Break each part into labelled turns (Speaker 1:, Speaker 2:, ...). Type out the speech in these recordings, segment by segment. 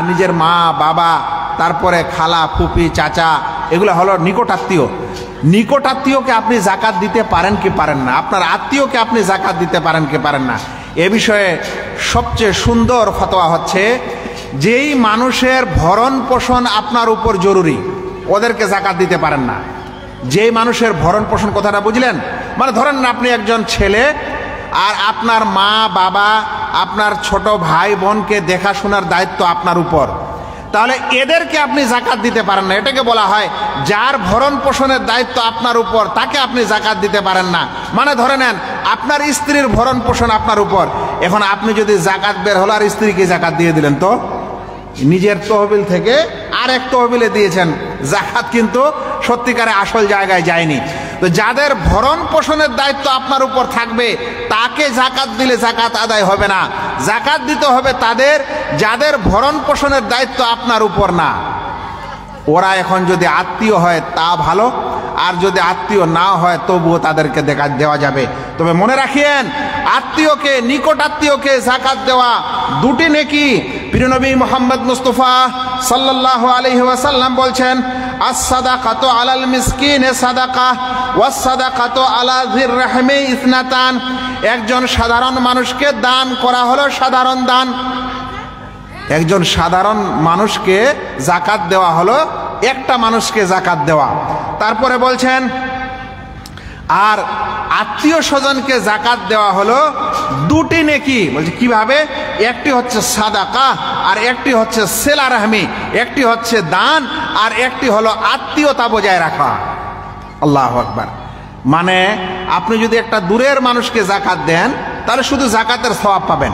Speaker 1: নিজের মা বাবা, তারপরে খালা ফুপি চাচা, এগুলো হলো নিকটাত্মীয়। নিকটাত্মীয়কে আপনি জাকাত দিতে পারেন কি পারেন না, আপনার আত্মীয়কে আপনি জাকাত দিতে পারেন কি পারেন না। এ বিষয়ে সবচেয়ে সুন্দর ফতোয়া হচ্ছে, যেই মানুষের ভরণ পোষণ আপনার উপর জরুরি ওদেরকে জাকাত দিতে পারেন না। যেই মানুষের ভরণ পোষণ, কথাটা বুঝলেন? মানে ধরেন না আপনি একজন ছেলে, আর আপনার মা বাবা, আপনার ছোট ভাই বোনকে দেখাশোনার দায়িত্ব আপনার উপর, তাহলে এদেরকে আপনি জাকাত দিতে পারেন না। এটাকে বলা হয় যার ভরণ পোষণের দায়িত্ব আপনার উপর তাকে আপনি জাকাত দিতে পারেন না। মানে ধরে নেন আপনার স্ত্রীর ভরণ পোষণ আপনার উপর, এখন আপনি যদি জাকাত বের হলো আর স্ত্রীকে জাকাত দিয়ে দিলেন, তো নিজের তহবিল থেকে আরেক তহবিলে দিয়েছেন, জাকাত কিন্তু সত্যিকারে আসল জায়গায় যায়নি। তো যাদের ভরণ পোষণের দায়িত্ব আপনার উপর থাকবে তাকে জাকাত দিলে জাকাত আদায় হবে না। জাকাত দিতে হবে তাদের যাদের ভরণ পোষণের দায়িত্ব আপনার উপর না। ওরা এখন যদি আত্মীয় হয় তা ভালো, আর যদি আত্মীয় না হয় তবুও তাদেরকে দেওয়া যাবে। তবে মনে রাখিয়েন, আত্মীয়কে, নিকট আত্মীয়কে জাকাত দেওয়া দুটি নেকি। প্রিয় নবী মুহাম্মদ মুস্তাফা সাল্লাল্লাহু আলাইহি ওয়াসাল্লাম বলছেন, আস-সাদাকাতু আলাল মিসকিনে সাদাকা ওয়াস সাদাকাতু আলা যির রাহমি ইসনাতান। একজন সাধারণ মানুষকে দান করা হলো সাধারণ দান, একজন সাধারণ মানুষকে জাকাত দেওয়া হলো একটা মানুষকে জাকাত দেওয়া। তারপরে বলছেন, আর আত্মীয় স্বজনকে জাকাত দেওয়া হলো দুটি নেকি। বলছে কিভাবে? একটি হচ্ছে সাদাকা আর একটি হচ্ছে সিলা রাহমি, একটি হচ্ছে দান আর একটি হলো আত্মীয়তা বজায় রাখা। আল্লাহু আকবার। মানে আপনি যদি একটা দূরের মানুষকে জাকাত দেন তাহলে শুধু জাকাতের সওয়াব পাবেন,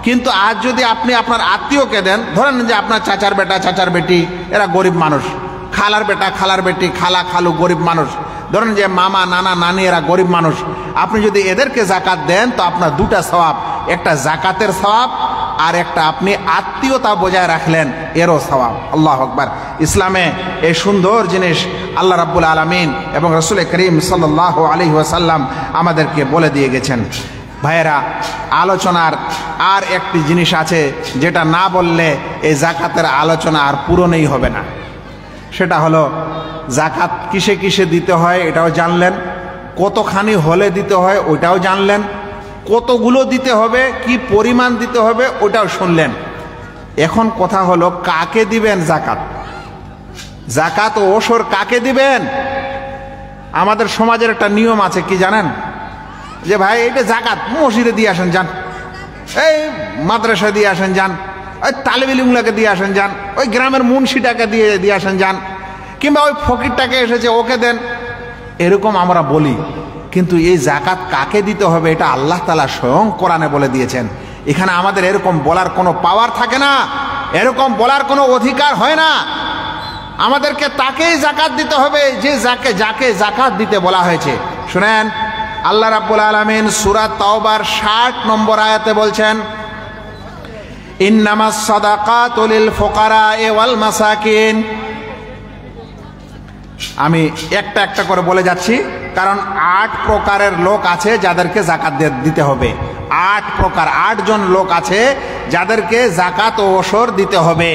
Speaker 1: কিন্তু আজ যদি আপনি আপনার আত্মীয়কে দেন, ধরেন যে আপনার চাচার বেটা চাচার বেটি এরা গরিব মানুষ, খালার বেটা খালার বেটি খালা খালু গরিব মানুষ, ধরেন যে মামা নানা নানি এরা গরিব মানুষ, আপনি যদি এদেরকে জাকাত দেন তো আপনার দুটা সওয়াব, একটা জাকাতের সওয়াব আর একটা আপনি আত্মীয়তা বজায় রাখলেন এরও সওয়াব। আল্লাহু আকবার। ইসলামে এই সুন্দর জিনিস আল্লাহ রাব্বুল আলামিন এবং রাসূল করিম সাল্লাল্লাহু আলাইহি ওয়াসাল্লাম আমাদেরকে বলে দিয়ে গেছেন। ভাইয়েরা, আলোচনার আর একটি জিনিস আছে যেটা না বললে এই জাকাতের আলোচনা আর পূরণই হবে না। সেটা হলো জাকাত কিসে কিসে দিতে হয় এটাও জানলেন, কতখানি হলে দিতে হয় ওইটাও জানলেন, কতগুলো দিতে হবে, কি পরিমাণ দিতে হবে ওটাও শুনলেন। এখন কথা হলো কাকে দিবেন জাকাত। জাকাত ও ওসর কাকে দিবেন? আমাদের সমাজের একটা নিয়ম আছে, কি জানেন? যে ভাই এটা জাকাত মসজিদে দিয়ে আসেন যান, এই মাদ্রাসা দিয়ে আসেন যান, ওই তালেব ইলমগুলোকে দিয়ে আসেন যান, ওই গ্রামের মুন্সিটাকে দিয়ে আসেন যান, কিংবা ওই ফকিরটাকে এসেছে ওকে দেন, এরকম আমরা বলি। কিন্তু এই জাকাত কাকে দিতে হবে এটা আল্লাহ তাআলা স্বয়ং কোরআনে বলে দিয়েছেন। এখানে আমাদের এরকম বলার কোনো পাওয়ার থাকে না, এরকম বলার কোনো অধিকার হয় না। আমাদেরকে তাকেই জাকাত দিতে হবে যে যাকে জাকাত দিতে বলা হয়েছে। শুনেন, আল্লাহ রাব্বুল আলামিন সূরা তাওবার 60 নম্বর আয়াতে বলছেন, ইন্নামাস সাদাকাতু লিল ফুকারায়ে ওয়াল মাসাকিন। আমি একটা একটা করে বলে যাচ্ছি, কারণ 8 প্রকারের লোক আছে যাদেরকে জাকাত দিতে হবে। 8 প্রকার, 8 জন লোক আছে যাদেরকে জাকাত ও ওসর দিতে হবে,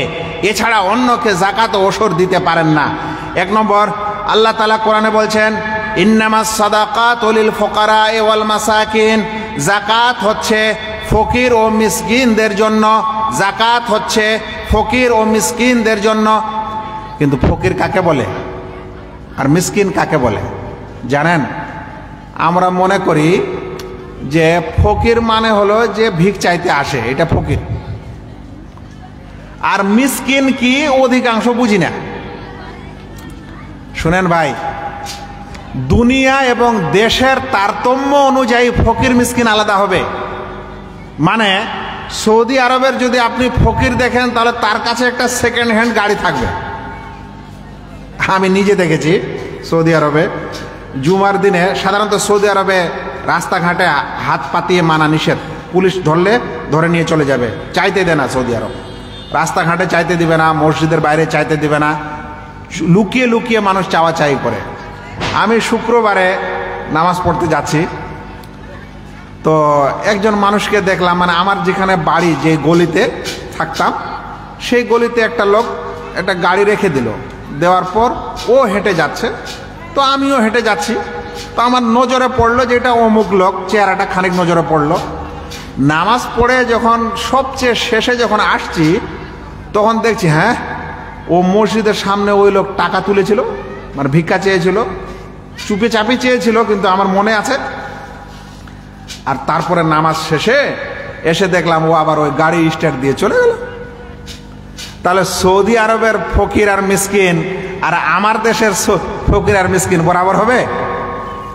Speaker 1: এছাড়া অন্যকে জাকাত ও ওসর দিতে পারেন না। 1 নম্বর, আল্লাহ তাআলা কোরআনে বলছেন, ইন্নামাস সাদাকাতু লিল ফুকারায়ে ওয়াল মাসাকিন। জাকাত হচ্ছে ফকির ও মিসকিনদের জন্য, জাকাত হচ্ছে ফকির ও মিসকিনদের জন্য। কিন্তু ফকির কাকে বলে আর মিসকিন কাকে বলে জানেন? আমরা মনে করি যে ফকির মানে হলো যে ভিক চাইতে আসে, এটা ফকির। আর মিসকিন কি অধিকাংশ বুঝি না। শুনেন ভাই, দুনিয়া এবং দেশের তারতম্য অনুযায়ী ফকির মিসকিন আলাদা হবে। মানে সৌদি আরবের যদি আপনি ফকির দেখেন তাহলে তার কাছে একটা সেকেন্ড হ্যান্ড গাড়ি থাকবে। আমি নিজে দেখেছি সৌদি আরবে জুমার দিনে, সাধারণত সৌদি আরবে রাস্তাঘাটে হাত পাতিয়ে মানা নিষেধ, পুলিশ ধরলে ধরে নিয়ে চলে যাবে, চাইতে দেয় না সৌদি আরব। রাস্তাঘাটে চাইতে দিবে না, মসজিদের বাইরে চাইতে দিবে না, লুকিয়ে লুকিয়ে মানুষ চাওয়া চাই করে। আমি শুক্রবারে নামাজ পড়তে যাচ্ছি, তো একজন মানুষকে দেখলাম, মানে আমার যেখানে বাড়ি যে গলিতে থাকতাম সেই গলিতে একটা লোক একটা গাড়ি রেখে দিল, দেওয়ার পর ও হেঁটে যাচ্ছে, তো আমিও হেঁটে যাচ্ছি। তো আমার নজরে পড়লো যে এটা অমুক লোক, চেহারাটা খানিক নজরে পড়লো। নামাজ পড়ে যখন সবচেয়ে শেষে যখন আসছি, তখন দেখছি হ্যাঁ, ও মসজিদের সামনে ওই লোক টাকা তুলেছিল, মানে ভিক্ষা চেয়েছিল, চুপে চাপি চেয়েছিল, কিন্তু আমার মনে আছে। আর তারপরে নামাজ শেষে এসে দেখলাম ও আবার ওই গাড়ি স্টার্ট দিয়ে চলে গেল। তাহলে সৌদি আরবের ফকির আর মিসকিন আর আমার দেশের ফকির আর মিসকিন বরাবর হবে?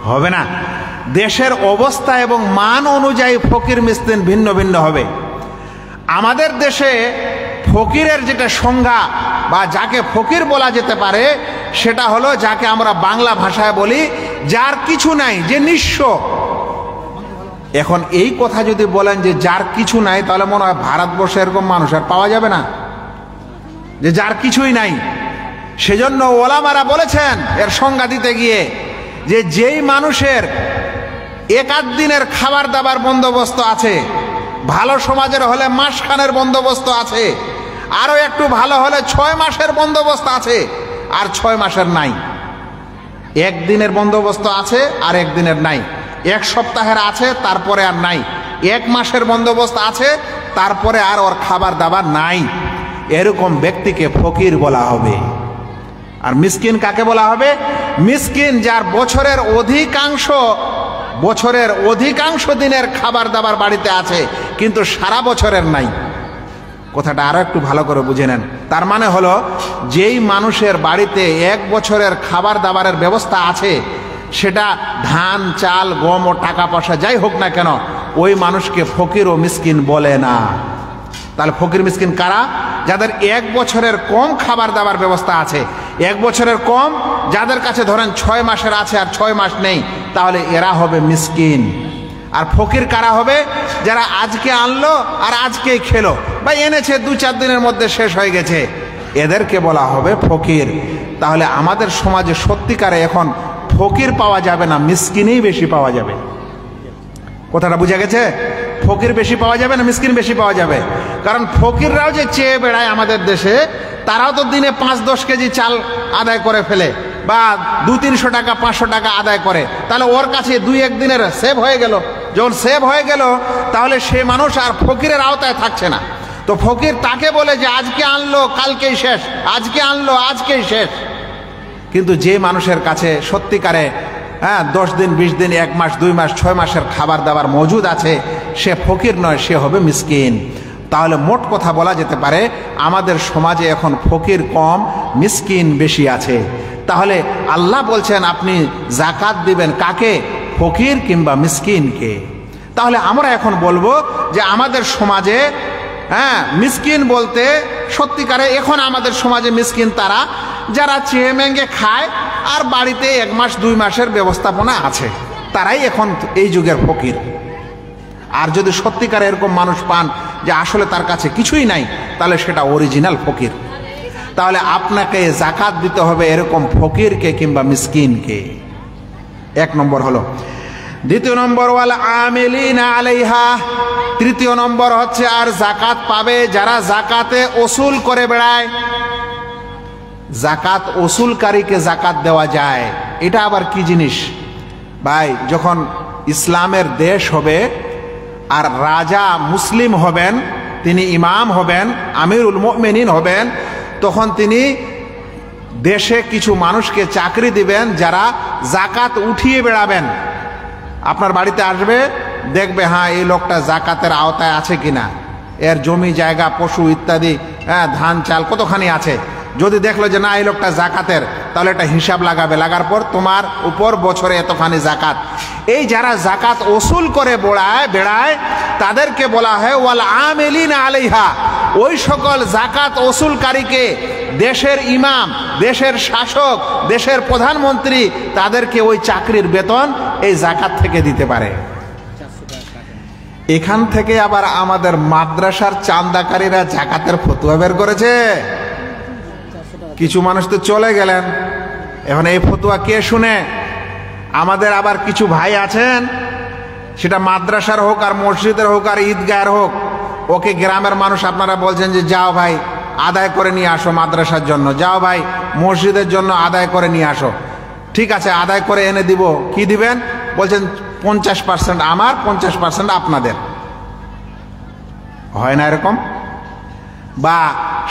Speaker 1: হবে না। দেশের অবস্থা এবং মান অনুযায়ী ফকির মিসকিন ভিন্ন ভিন্ন হবে। আমাদের দেশে ফকিরের যেটা সংজ্ঞা বা যাকে ফকির বলা যেতে পারে, সেটা হলো যাকে আমরা বাংলা ভাষায় বলি যার কিছু নাই, যে নিঃস্ব। এখন এই কথা যদি বলেন যে যার কিছু নাই, তাহলে মনে হয় ভারতবর্ষে এরকম মানুষ আর পাওয়া যাবে না, যে যার কিছুই নাই। সেজন্য ওলামারা বলেছেন এর সংজ্ঞা দিতে গিয়ে যে যেই মানুষের এক আধ দিনের খাবার দাবার বন্দোবস্ত আছে, ভালো সমাজের হলে মাসখানের বন্দোবস্ত আছে, আরো একটু ভালো হলে 6 মাসের বন্দোবস্ত আছে, আর 6 মাসের নাই। একদিনের বন্দোবস্ত আছে আর একদিনের নাই, 1 সপ্তাহের আছে তারপরে আর নাই, 1 মাসের বন্দোবস্ত আছে তারপরে আর ওর খাবার দাবার নাই। এরকম ব্যক্তিকে ফকির বলা হবে। আর মিসকিন কাকে বলা হবে? মিসকিন যার বছরের অধিকাংশ দিনের খাবার দাবার বাড়িতে আছে, কিন্তু সারা বছরের নাই। কথাটা আরো একটু ভালো করে বুঝে নেন। তার মানে হলো যেই মানুষের বাড়িতে 1 বছরের খাবার দাবারের ব্যবস্থা আছে, সেটা ধান চাল গম ও টাকা পয়সা যাই হোক না কেন, ওই মানুষকে ফকির ও মিসকিন বলে না। তাহলে ফকির মিসকিন কারা? যাদের 1 বছরের কম খাবার দাবার ব্যবস্থা আছে, 1 বছরের কম, যাদের কাছে ধরেন 6 মাসের আছে আর 6 মাস নেই, তাহলে এরা হবে মিসকিন। আর ফকির কারা হবে? যারা আজকে আনলো আর আজকেই খেলো, বা এনেছে 2-4 দিনের মধ্যে শেষ হয়ে গেছে, এদেরকে বলা হবে ফকির। তাহলে আমাদের সমাজে সত্যিকারে এখন ফকির পাওয়া যাবে না, মিসকিনই বেশি পাওয়া যাবে। কথাটা বুঝা গেছে? ফকির বেশি পাওয়া যাবে না মিসকিন বেশি পাওয়া যাবে? কারণ ফকিররাও যে চেয়ে বেড়ায় আমাদের দেশে, তারাও তো দিনে 5-10 কেজি চাল আদায় করে ফেলে, বা 200-300 টাকা 500 টাকা আদায় করে। তাহলে ওর কাছে 2-1 দিনের সেভ হয়ে গেল। যখন সেভ হয়ে গেল, তাহলে সে মানুষ আর ফকিরের আওতায় থাকছে না। তো ফকির তাকে বলে যে আজকে আনলো কালকেই শেষ, আজকে আনলো আজকেই শেষ। কিন্তু যে মানুষের কাছে সত্যিকারে 10 দিন 20 দিন 1 মাস 2 মাস 6 মাসের খাবার দাবার মজুদ আছে, সে ফকির নয়, সে হবে মিসকিন। তাহলে মোট কথা বলা যেতে পারে আমাদের সমাজে এখন ফকির কম, মিসকিন বেশি আছে। তাহলে আল্লাহ বলছেন আপনি যাকাত দিবেন কাকে? ফকির কিংবা মিসকিনকে। তাহলে আমরা এখন বলবো যে আমাদের সমাজে মিসকিন বলতে সত্যিকারে এখন আমাদের সমাজে মিসকিন তারা যারা চেয়ে মেঙ্গে খায় আর বাড়িতে 1 মাস 2 মাসের ব্যবস্থাপনা আছে, তারাই এখন এই যুগের ফকির। আর যদি সত্যিকারে এরকম মানুষ পান যে আসলে তার কাছে কিছুই নাই, তাহলে সেটা অরিজিনাল ফকির। তাহলে আপনাকে যাকাত দিতে হবে এরকম ফকিরকে কিংবা মিসকিনকে। 1 নম্বর হলো। 2 নম্বর ওয়াল আমিলিনা আলাইহা। 3 নম্বর হচ্ছে আর যাকাত পাবে যারা যাকাতে ওসুল করে বেড়ায়। যাকাত ওসুলকারীকে যাকাত দেওয়া যায়, এটা আবার কি জিনিস ভাই? যখন ইসলামের দেশ হবে আর রাজা মুসলিম হবেন, তিনি ইমাম হবেন, আমিরুল মুমিনিন হবেন, তখন তিনি দেশে কিছু মানুষকে চাকরি দিবেন যারা যাকাত উঠিয়ে বেড়াবেন। আপনার বাড়িতে আসবে, দেখবে হ্যাঁ এই লোকটা যাকাতের আওতায় আছে কিনা, এর জমি জায়গা পশু ইত্যাদি ধান চাল কতখানি আছে। যদি দেখলো যে না এই লোকটা জাকাতের, তাহলে একটা হিসাব লাগাবে, লাগার পর তোমার উপর বছরে এতখানি জাকাত। এই যারা জাকাত ওসুল করে বেড়ায় তাদেরকে বলা হয় ওয়াল আমিলিনা আলাইহা। ওই সকল জাকাত ওসুলকারীকে দেশের ইমাম, দেশের শাসক, দেশের প্রধানমন্ত্রী তাদেরকে ওই চাকরির বেতন এই জাকাত থেকে দিতে পারে। এখান থেকে আবার আমাদের মাদ্রাসার চাঁদাকারীরা জাকাতের ফতোয়া বের করেছে। কিছু মানুষ তো চলে গেলেন, এখন এই ফতোয়া কে শুনে? আমাদের আবার কিছু ভাই আছেন, সেটা মাদ্রাসার হোক আর মসজিদের হোক আর ঈদগাহের হোক, ওকে গ্রামের মানুষ আপনারা বলছেন যে যাও ভাই আদায় করে নিয়ে আসো মাদ্রাসার জন্য, যাও ভাই মসজিদের জন্য আদায় করে নিয়ে আসো। ঠিক আছে, আদায় করে এনে দিব। কি দিবেন? বলছেন 50% আমার, 50% আপনাদের। হয় না এরকম? বা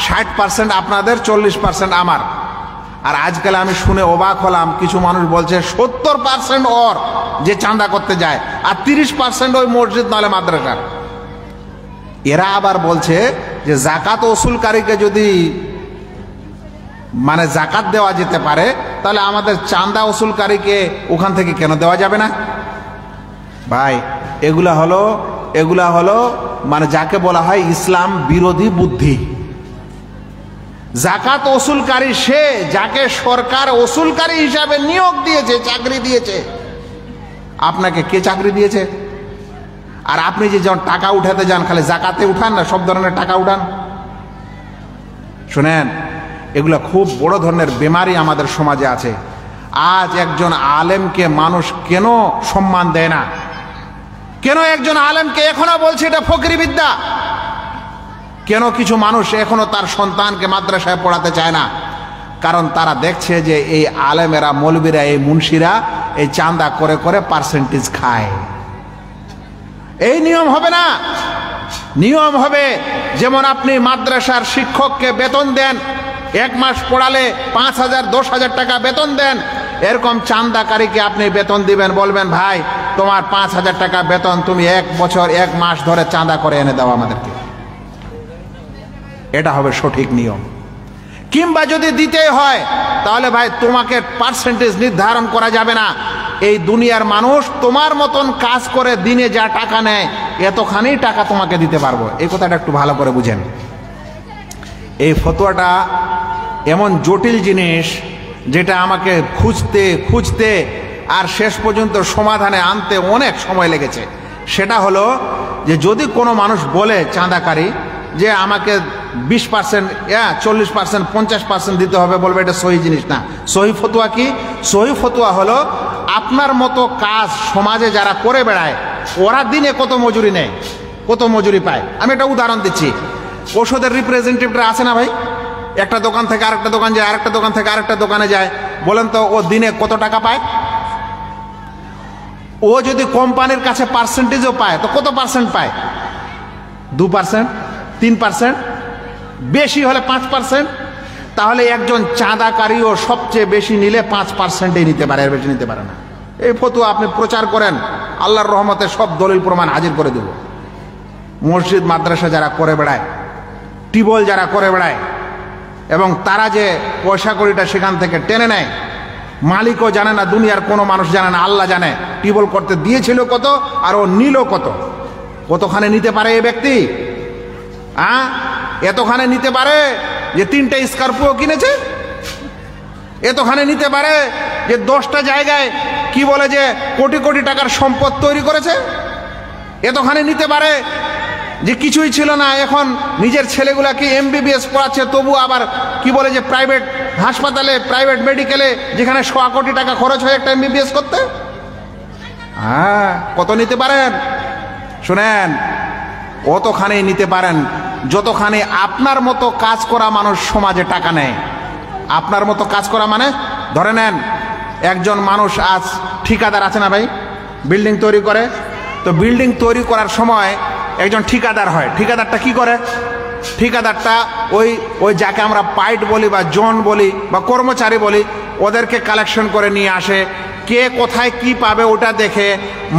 Speaker 1: 60% আপনাদের, 40% আমার। আর আজকাল আমি শুনে অবাক হলাম, কিছু মানুষ বলছে 70% ওর যে চাঁদা করতে যায়, আর 30% ওই মসজিদ নাহলে মাদ্রাসার। এরা আবার বলছে যে জাকাত ওসুলকারীকে যদি মানে জাকাত দেওয়া যেতে পারে, তাহলে আমাদের চাঁদা ওসুলকারীকে ওখান থেকে কেন দেওয়া যাবে না? ভাই এগুলা হলো মানে যাকে বলা হয় ইসলাম বিরোধী বুদ্ধি। জাকাত ওসুলকারী সে যাকে সরকার ওসুলকারী হিসাবে নিয়োগ দিয়েছে, চাকরি দিয়েছে। আপনাকে কে চাকরি দিয়েছে? আর আপনি যে যখন টাকা উঠাতে যান, খালি জাকাতে উঠান না সব ধরনের টাকা উঠান? শুনেন, এগুলা খুব বড় ধরনের বেমারি আমাদের সমাজে আছে। আজ একজন আলেমকে মানুষ কেন সম্মান দেয় না? কেন একজন আলেমকে এখনো বলছে এটা ফকরি বিদ্যা? কেন কিছু মানুষ এখনো তার সন্তানকে মাদ্রাসায় পড়াতে চায় না? কারণ তারা দেখছে যে এই আলেমেরা, মৌলবীরা, এই মুন্সিরা এই চাঁদা করে করে পার্সেন্টেজ খায়। এই নিয়ম হবে না। নিয়ম হবে যেমন আপনি মাদ্রাসার শিক্ষককে বেতন দেন, 1 মাস পড়ালে 5,000 10,000 টাকা বেতন দেন, এরকম চাঁদাকারীকে আপনি বেতন দিবেন। বলবেন ভাই তোমার 5,000 টাকা বেতন, তুমি 1 বছর 1 মাস ধরে চাঁদা করে এনে দাও আমাদেরকে। এটা হবে সঠিক নিয়ম। কিংবা যদি দিতেই হয় তাহলে ভাই তোমাকে পার্সেন্টেজ নির্ধারণ করা যাবে না। এই দুনিয়ার মানুষ তোমার মতন কাজ করে দিনে যা টাকা নেয়, এতখানি টাকা তোমাকে দিতে পারবো। এই কথাটা একটু ভালো করে বুঝেন। এই ফতোয়াটা এমন জটিল জিনিস যেটা আমাকে খুঁজতে খুঁজতে আর শেষ পর্যন্ত সমাধানে আনতে অনেক সময় লেগেছে। সেটা হলো যে যদি কোনো মানুষ বলে চাঁদাকারী যে আমাকে 20%, 40%, 50% দিতে হবে, বলবে এটা সহি জিনিস না। সহি ফতোয়া কি? সহি ফতোয়া হলো আপনার মতো কাজ সমাজে যারা করে বেড়ায়, ওরা দিনে কত মজুরি নেয়, কত মজুরি পায়। আমি একটা উদাহরণ দিচ্ছি। ওষুধের রিপ্রেজেন্টেটিভরা আছে না ভাই, একটা দোকান থেকে আরেকটা দোকান যায়, আরেকটা দোকান থেকে আরেকটা দোকানে যায়, বলেন তো ও দিনে কত টাকা পায়? ও যদি কোম্পানির কাছে পার্সেন্টেজও পায় তো কত পার্সেন্ট পায়? 2%, 3%, বেশি হলে 5%। তাহলে একজন চাঁদাকারীও সবচেয়ে বেশি নিলে 5%ই নিতে পারে, এর বেশি নিতে পারে না। এই ফতোয়া আপনি প্রচার করেন, আল্লাহর রহমতে সব দলিল প্রমাণ হাজির করে দেব। মসজিদ মাদ্রাসা যারা করে বেড়ায়, টিউবওয়েল যারা করে বেড়ায়, এবং তারা যে পয়সা কড়িটা সেখান থেকে টেনে নেয়, মালিকও জানে না, দুনিয়ার কোনো মানুষ জানে না, আল্লাহ জানে। টিউবওয়েল করতে দিয়েছিল কত আর ও নিল কত, কতখানে নিতে পারে এই ব্যক্তি? এতখানে নিতে পারে যে 3টা স্করপিও কিনেছে, এতখানে নিতে পারে যে 10টা জায়গায় কি বলে যে কোটি কোটি টাকার সম্পদ তৈরি করেছে, এতখানে নিতে পারে যে কিছুই ছিল না, এখন নিজের ছেলেগুলাকে MBBS পড়াচ্ছে, তবু আবার কি বলে যে প্রাইভেট হাসপাতালে, প্রাইভেট মেডিকেলে, যেখানে 100 কোটি টাকা খরচ হয় একটা MBBS করতে। কত নিতে পারেন? শুনেন, অতখানি নিতে পারেন যতখানি আপনার মতো কাজ করা মানুষ সমাজে টাকা নেয়। আপনার মতো কাজ করা মানে ধরে নেন একজন মানুষ আজ ঠিকাদার আছে না ভাই, বিল্ডিং তৈরি করে, তো বিল্ডিং তৈরি করার সময় একজন ঠিকাদার হয়। ঠিকাদারটা কি করে? ঠিকাদারটা ওই যাকে আমরা পাইট বলি বা জন বলি বা কর্মচারী বলি, ওদেরকে কালেকশন করে নিয়ে আসে, কে কোথায় কি পাবে ওটা দেখে,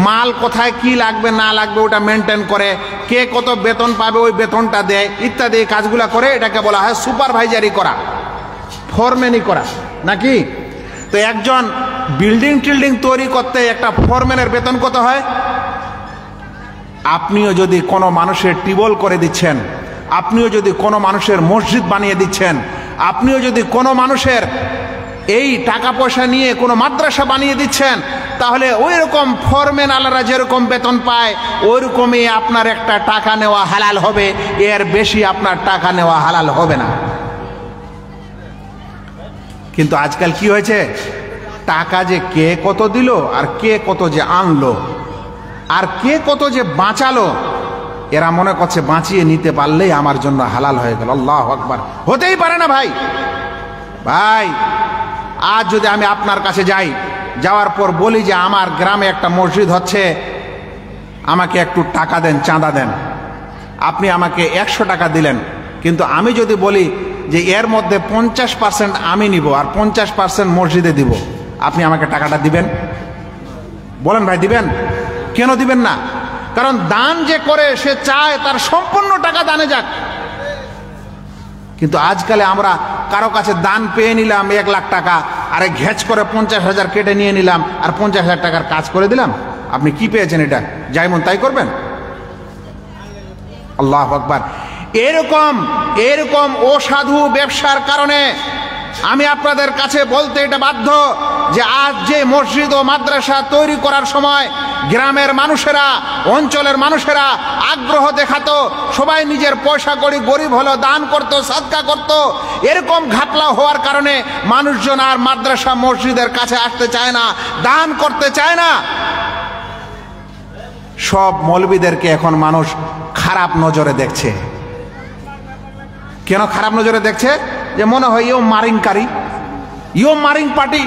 Speaker 1: মাল কোথায় কি লাগবে না লাগবে ওটা মেনটেন করে, কে কত বেতন পাবে ওই বেতনটা দেয়, ইত্যাদি কাজগুলা করে। এটাকে বলা হয় সুপারভাইজারি করা, ফোরম্যানই করা, নাকি? তো একজন বিল্ডিং টিল্ডিং তৈরি করতে একটা ফোরম্যানের বেতন কত হয়? আপনিও যদি কোনো মানুষের টিউবওয়েল করে দিচ্ছেন, আপনিও যদি কোনো মানুষের মসজিদ বানিয়ে দিচ্ছেন, আপনিও যদি কোনো মানুষের এই টাকা পয়সা নিয়ে কোনো মাদ্রাসা বানিয়ে দিচ্ছেন, তাহলে ওই রকম ফোরম্যান আলারা যেরকম বেতন পায় ওই রকমই আপনার একটা টাকা নেওয়া হালাল হবে, এর বেশি আপনার টাকা নেওয়া হালাল হবে না। কিন্তু আজকাল কি হয়েছে, টাকা যে কে কত দিল আর কে কত যে আনলো আর কে কত যে বাঁচালো, এরা মনে করছে বাঁচিয়ে নিতে পারলেই আমার জন্য হালাল হয়ে গেল। আল্লাহু আকবার। হতেই পারে না ভাই। ভাই আজ যদি আমি আপনার কাছে যাই, যাওয়ার পর বলি যে আমার গ্রামে একটা মসজিদ হচ্ছে, আমাকে একটু টাকা দেন, চাঁদা দেন, আপনি আমাকে 100 টাকা দিলেন, কিন্তু আমি যদি বলি যে এর মধ্যে 50% আমি নিব আর 50% মসজিদে দিব, আপনি আমাকে টাকাটা দিবেন? বলেন ভাই, দিবেন? কেন দিবেন না? কারণ দান যে করে সে চায় তার সম্পূর্ণ টাকা দানে যাক। কিন্তু আজকালে আমরা কারো কাছে দান পেয়ে নিলাম 1 লাখ টাকা, আরে ঘেঁচ করে 50,000 কেটে নিয়ে নিলাম আর 50,000 টাকার কাজ করে দিলাম। আপনি কি পেয়েছেন? এটা যাই মন তাই করবেন? আল্লাহু আকবার। এরকম অসাধু ব্যবসার কারণে আমি আপনাদের কাছে বলতে এটা বাধ্য যে আজ যে মসজিদ ও মাদ্রাসা তৈরি করার সময় গ্রামের মানুষেরা, অঞ্চলের মানুষেরা আগ্রহ দেখাতো, সবাই নিজের পয়সা কড়ি গরিব হলো দান করত, সাদকা করত, এরকম ঘাপলা হওয়ার কারণে মানুষজন আর মাদ্রাসা মসজিদের কাছে আসতে চায় না, দান করতে চায় না। সব মৌলবীদেরকে এখন মানুষ খারাপ নজরে দেখছে। কেন খারাপ নজরে দেখছে? যে মনে হয় ইও মারিংকারী, ইও মারিং পার্টি।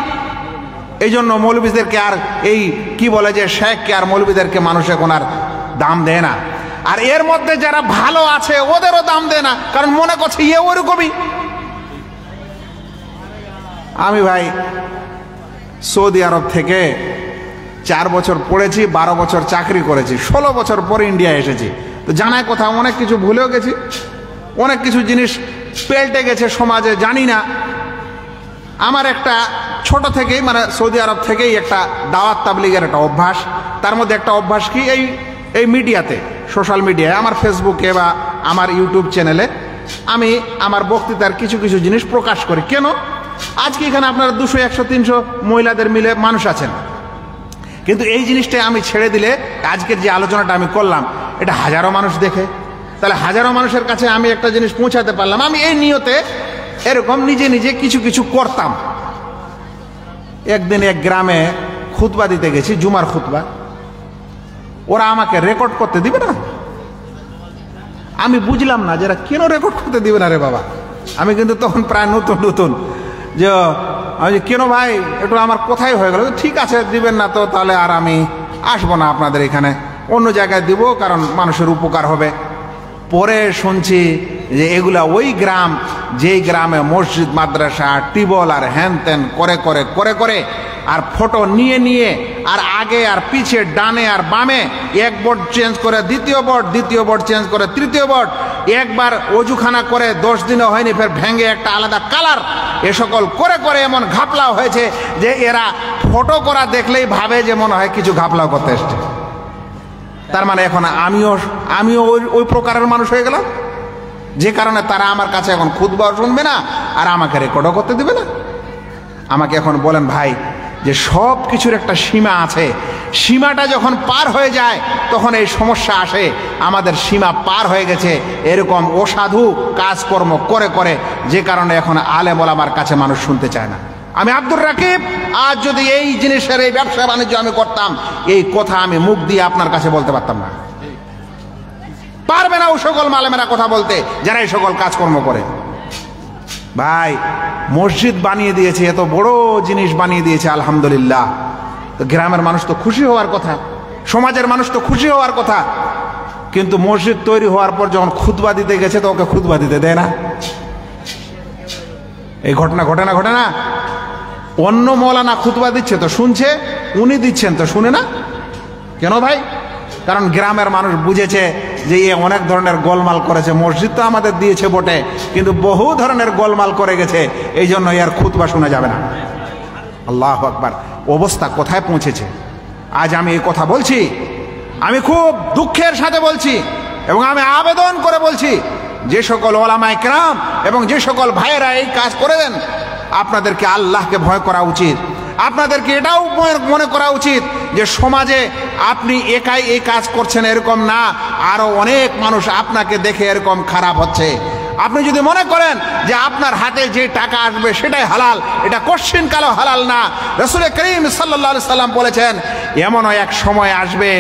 Speaker 1: এই জন্য মৌলবীদেরকে আর এই কি বলে যে শেখকে আর মৌলবীদেরকে মানুষ এখন আর দাম দেয় না। আর এর মধ্যে যারা ভালো আছে ওদেরও দাম দেয় না, কারণ মনে করছে ইয়ে ওরকমই। আমি ভাই সৌদি আরব থেকে 4 বছর পড়েছি, 12 বছর চাকরি করেছি, 16 বছর পরে ইন্ডিয়া এসেছি। তো জানায় কথা অনেক কিছু ভুলেও গেছি, অনেক কিছু জিনিস পেল্টে গেছে সমাজে, জানি না। আমার একটা ছোট থেকেই মানে সৌদি আরব থেকেই একটা দাওয়াত তাবলিগের একটা অভ্যাস। তার মধ্যে একটা অভ্যাস কি, এই মিডিয়াতে, সোশ্যাল মিডিয়ায়, আমার ফেসবুকে বা আমার ইউটিউব চ্যানেলে আমি আমার বক্তৃতার কিছু কিছু জিনিস প্রকাশ করি। কেন? আজকে এখানে আপনারা 200, 100, 300 মহিলাদের মিলে মানুষ আছেন, কিন্তু এই জিনিসটা আমি ছেড়ে দিলে আজকের যে আলোচনাটা আমি করলাম এটা হাজারো মানুষ দেখে, তাহলে হাজারো মানুষের কাছে আমি একটা জিনিস পৌঁছাতে পারলাম। আমি এই নিয়তে এরকম নিজে নিজে কিছু কিছু করতাম। একদিন এক গ্রামে খুতবা দিতে গেছি, জুমার খুতবা। ওরা আমাকে রেকর্ড করতে দিবে না। আমি বুঝলাম না যে এরা কেন রেকর্ড করতে দিবে না রে বাবা। আমি কিন্তু তখন প্রায় নতুন যে আমি কেন ভাই, একটু আমার কোথায় হয়ে গেল, ঠিক আছে দিবেন না তো তাহলে আর আমি আসবো না আপনাদের এখানে, অন্য জায়গায় দিব, কারণ মানুষের উপকার হবে। পরে শুনছি যে এগুলা ওই গ্রাম, যেই গ্রামে মসজিদ, মাদ্রাসা, টিউবওয়েল আর হ্যান ত্যান করে আর ফটো নিয়ে আর আগে আর পিছে, ডানে আর বামে, এক বোর্ড চেঞ্জ করে দ্বিতীয় বোর্ড চেঞ্জ করে তৃতীয় বোর্ড, একবার অজুখানা করে 10 দিনও হয়নি ফের ভেঙে একটা আলাদা কালার, এ সকল করে এমন ঘাপলাও হয়েছে যে এরা ফটো করা দেখলেই ভাবে যে মনে হয় কিছু ঘাপলাও করতে এসছে। তার মানে এখন আমিও ওই প্রকারের মানুষ হয়ে গেলাম, যে কারণে তারা আমার কাছে এখন খুতবাও শুনবে না আর আমাকে রেকর্ডও করতে দিবে না। আমাকে এখন বলেন ভাই, যে সব কিছুর একটা সীমা আছে, সীমাটা যখন পার হয়ে যায় তখন এই সমস্যা আসে। আমাদের সীমা পার হয়ে গেছে এরকম অসাধু কাজকর্ম করে, যে কারণে এখন আলেম ওলামার কাছে মানুষ শুনতে চায় না। আমি আব্দুর রাকিব, আজ যদি এই জিনিসের এই ব্যবসা বাণিজ্য আমি করতাম, এই কথা আমি মুখ দিয়ে আপনার কাছে বলতে পারতাম না। পারবে না ও সকল মালেমেরা কথা বলতে যারা এই সকল কাজকর্ম করে। ভাই মসজিদ বানিয়ে দিয়েছে, এত বড় জিনিস বানিয়ে দিয়েছে, আলহামদুলিল্লাহ। তো গ্রামের মানুষ তো খুশি হওয়ার কথা, সমাজের মানুষ তো খুশি হওয়ার কথা, কিন্তু মসজিদ তৈরি হওয়ার পর যখন খুতবা দিতে গেছে তো ওকে খুতবা দিতে দেয় না। এই ঘটনা ঘটে না। অন্য মৌলানা খুতবা দিচ্ছে তো শুনছে, উনি দিচ্ছেন তো শুনে না। কেন ভাই? কারণ গ্রামের মানুষ বুঝেছে যে এ অনেক ধরনের গোলমাল করেছে। মসজিদ তো আমাদের দিয়েছে বটে, কিন্তু বহু ধরনের গোলমাল করে গেছে, এই জন্য এর খুতবা শোনা যাবে না। আল্লাহু আকবার। অবস্থা কোথায় পৌঁছেছে। আজ আমি এই কথা বলছি, আমি খুব দুঃখের সাথে বলছি এবং আমি আবেদন করে বলছি, যে সকল ওলামায়ে কেরাম এবং যে সকল ভাইয়েরা এই কাজ করে দেন, আপনাদেরকে আল্লাহকে ভয় করা উচিত। আপনাদেরকে এটাও মনে করা উচিত যে সমাজে আপনি একাই এই কাজ করছেন এরকম না, আরো অনেক মানুষ আপনাকে দেখে এরকম খারাপ হচ্ছে। আপনি যদি মনে করেন যে আপনার হাতে যে টাকা আসবে সেটাই হালাল, এটা কোশ্চিন কালো হালাল না। রাসূল করিম সাল্লাল্লাহু আলাইহি সাল্লাম বলেছেন, এমনও এক সময় আসবে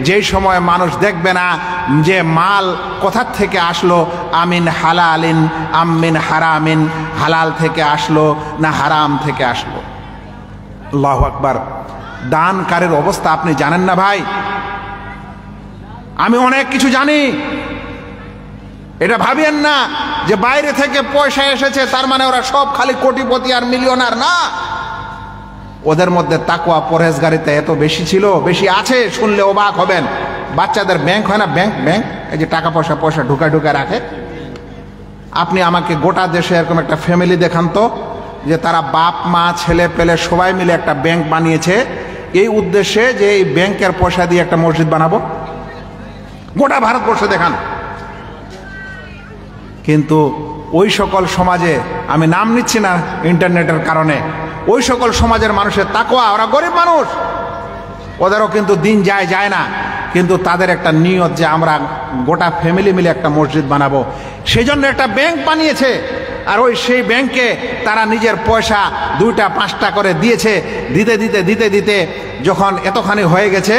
Speaker 1: যেই সময় মানুষ দেখবে না যে মাল কোথা থেকে আসলো, আমিন হালালিন আমিন হারামিন, হালাল থেকে আসলো না হারাম থেকে আসলো। আল্লাহু আকবার। দানকারীর অবস্থা আপনি জানেন না ভাই? আমি অনেক কিছু জানি, এটা ভাবিয়েন না যে বাইরে থেকে পয়সা এসেছে তার মানে ওরা সব খালি কোটিপতি আর মিলিয়নার। না, ওদের মধ্যে তাকওয়া পরহেজগারিতা এত বেশি ছিল, বেশি আছে, শুনলে অবাক হবেন। বাচ্চাদের ব্যাংক হয় না, ব্যাংক এই যে টাকা পয়সা ঢুকায় রাখে। আপনি আমাকে গোটা দেশে এরকম একটা ফ্যামিলি দেখান তো যে তারা বাপ মা ছেলে পেলে সবাই মিলে একটা ব্যাংক বানিয়েছে এই উদ্দেশ্যে যে এই ব্যাংকের পয়সা দিয়ে একটা মসজিদ বানাবো। গোটা ভারতবর্ষে দেখান। কিন্তু ওই সকল সমাজে, আমি নাম নিচ্ছি না ইন্টারনেটের কারণে, ওই সকল সমাজের মানুষের তাকওয়া, ওরা গরিব মানুষ, ওদেরও কিন্তু দিন যায় না, কিন্তু তাদের একটা নিয়ত যে আমরা গোটা ফ্যামিলি মিলে একটা মসজিদ বানাবো, সেই জন্য একটা ব্যাংক বানিয়েছে। আর সেই ব্যাংকে তারা নিজের পয়সা 2টা 5টা করে দিয়েছে। দিতে যখন এতখানি হয়ে গেছে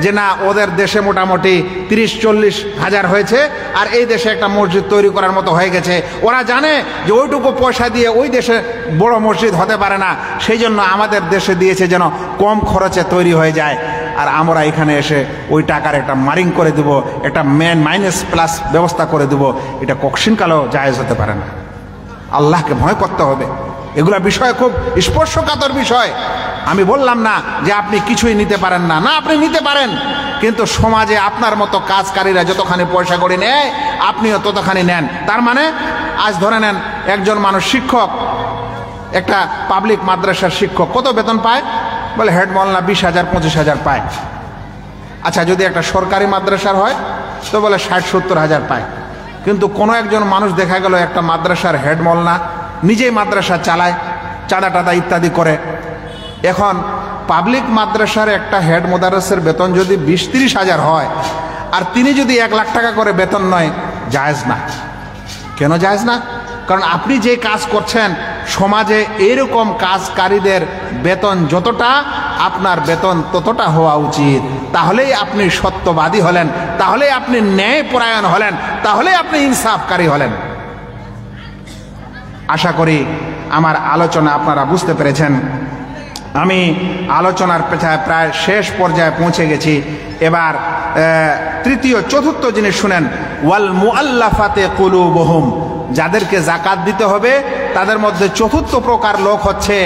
Speaker 1: যে না, ওদের দেশে মোটামুটি 30-40 হাজার হয়েছে আর এই দেশে একটা মসজিদ তৈরি করার মতো হয়ে গেছে। ওরা জানে যে ওইটুকু পয়সা দিয়ে ওই দেশে বড় মসজিদ হতে পারে না, সেই জন্য আমাদের দেশে দিয়েছে যেন কম খরচে তৈরি হয়ে যায়। আর আমরা এখানে এসে ওই টাকার একটা মারিং করে দেব, একটা মাইনাস প্লাস ব্যবস্থা করে দেব, এটা কখনকালেও জায়েজ হতে পারে না। আল্লাহকে ভয় করতে হবে। এগুলা বিষয় খুব স্পর্শকাতর বিষয়। আমি বললাম না যে আপনি কিছুই নিতে পারেন না, আপনি নিতে পারেন, কিন্তু সমাজে আপনার মতো কাজকারীরা যতখানি পয়সা করে নেয় আপনিও ততখানি নেন। তার মানে আজ ধরে নেন একজন মানুষ শিক্ষক, একটা পাবলিক মাদ্রাসার শিক্ষক, কত বেতন পায়? বলে হেড মাওলানা 20,000-25,000 পায়। আচ্ছা, যদি একটা সরকারি মাদ্রাসার হয় তো বলে 60-70 হাজার পায়। কিন্তু কোনো একজন মানুষ দেখা গেল একটা মাদ্রাসার হেড মাওলানা, নিজেই মাদ্রাসা চালায়, চাঁদা টাদা ইত্যাদি করে। এখন পাবলিক মাদ্রাসার একটা হেড মোদারেসের বেতন যদি 20-30 হাজার হয় আর তিনি যদি 1 লাখ টাকা করে বেতন নয়, জায়েজ না। কেন জায়েজ না? কারণ আপনি যে কাজ করছেন, সমাজে এরকম কাজকারীদের বেতন যতটা, আপনার বেতন ততটা হওয়া উচিত। তাহলেই আপনি সত্যবাদী হলেন, তাহলেই আপনি ন্যায়পরায়ণ হলেন, তাহলেই আপনি ইনসাফকারী হলেন। আশা করি আমার আলোচনা আপনারা বুঝতে পেরেছেন। আমি আলোচনার প্রায় শেষ পর্যায়ে পৌঁছে গেছি। এবার তৃতীয় চতুর্থ জিনিস শুনেন, ওয়াল মুআল্লাফাতে কুলুবুহুম, যাদেরকে যাকাত দিতে হবে তাদের মধ্যে চতুর্থ প্রকার লোক হচ্ছে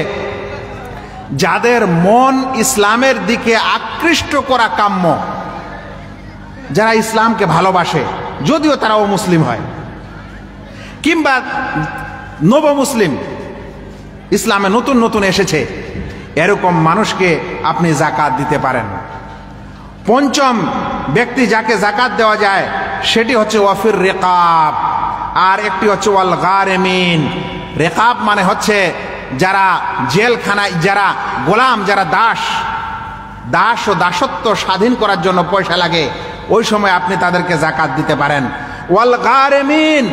Speaker 1: যাদের মন ইসলামের দিকে আকৃষ্ট করা কাম্য, যারা ইসলামকে ভালোবাসে যদিও তারাও মুসলিম হয়, কিংবা নব মুসলিম, ইসলামে নতুন এসেছে, এরকম মানুষকে আপনি যাকাত দিতে পারেন। পঞ্চম ব্যক্তি যাকে যাকাত দেওয়া যায় সেটি হচ্ছে ওয়াফির রিকাব, আর একটি হচ্ছে ওয়াল গারিমিন। রিকাব মানে হচ্ছে যারা জেলখানায়, যারা গোলাম, যারা দাস ও দাসত্ব স্বাধীন করার জন্য পয়সা লাগে, ওই সময় আপনি তাদেরকে যাকাত দিতে পারেন। ওয়াল গারিমিন,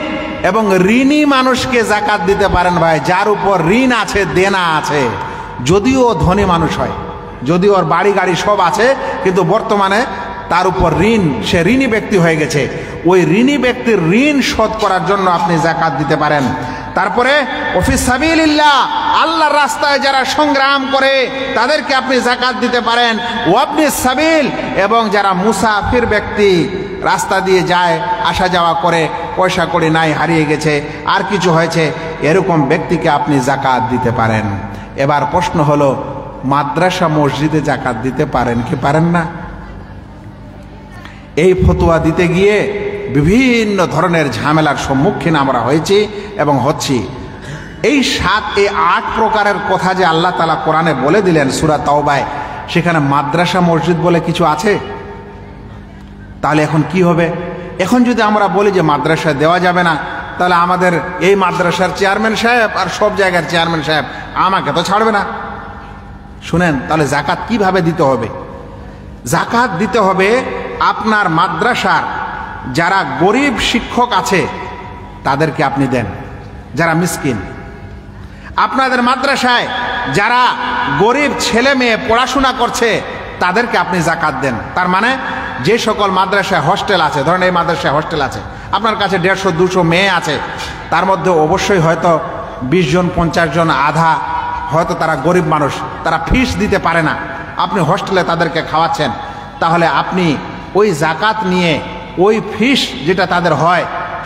Speaker 1: এবং ঋণী মানুষকে যাকাত দিতে পারেন ভাই, যার উপর ঋণ আছে, দেনা আছে, যদিও ধনী মানুষ হয়, যদিও ওর বাড়ি গাড়ি সব আছে, কিন্তু বর্তমানে তার উপর ঋণ, সে ঋণী ব্যক্তি হয়ে গেছে, ওই ঋণী ব্যক্তির ঋণ শোধ করার জন্য আপনি যাকাত দিতে পারেন। তারপরে ওফি সাবিলিল্লাহ, আল্লাহর রাস্তায় যারা সংগ্রাম করে তাদেরকে আপনি যাকাত দিতে পারেন। ওয়াবনি সাবিল, এবং যারা মুসাফির ব্যক্তি, রাস্তা দিয়ে যায়, আসা যাওয়া করে, পয়সা কড়ি নাই, হারিয়ে গেছে, আর কিছু হয়েছে, এরকম ব্যক্তিকে আপনি যাকাত দিতে পারেন। এবার প্রশ্ন হলো, মাদ্রাসা মসজিদে যাকাত দিতে পারেন কি পারেন না? এই ফতোয়া দিতে গিয়ে বিভিন্ন ধরনের ঝামেলার সম্মুখীন আমরা হয়েছি এবং হচ্ছি। এই 8 প্রকারের কথা যে আল্লাহ তাআলা কোরআনে বলে দিলেন সূরা তাওবায়, সেখানে মাদ্রাসা মসজিদ বলে কিছু আছে? তাহলে এখন কি হবে? এখন যদি আমরা বলি যে মাদ্রাসা দেওয়া যাবে না, তাহলে আমাদের এই মাদ্রাসার চেয়ারম্যান সাহেব আর সব জায়গার চেয়ারম্যান সাহেব আমাকে তো ছাড়বে না। শুনেন, তাহলে যাকাত কিভাবে দিতে হবে? যাকাত দিতে হবে আপনার মাদ্রাসার যারা গরিব শিক্ষক আছে তাদেরকে আপনি দেন, যারা মিসকিন। আপনাদের মাদ্রাসায় যারা গরিব ছেলে মেয়ে পড়াশোনা করছে তাদেরকে আপনি জাকাত দেন। তার মানে যে সকল মাদ্রাসায় হস্টেল আছে, ধরেন এই মাদ্রাসায় হস্টেল আছে, আপনার কাছে 150-200 মেয়ে আছে, তার মধ্যে অবশ্যই হয়তো 20 জন 50 জন আধা হয়তো তারা গরিব মানুষ, তারা ফিস দিতে পারে না, আপনি হস্টেলে তাদেরকে খাওয়াচ্ছেন, তাহলে আপনি ওই জাকাত নিয়ে ওই ফিস যেটা তাদের হয়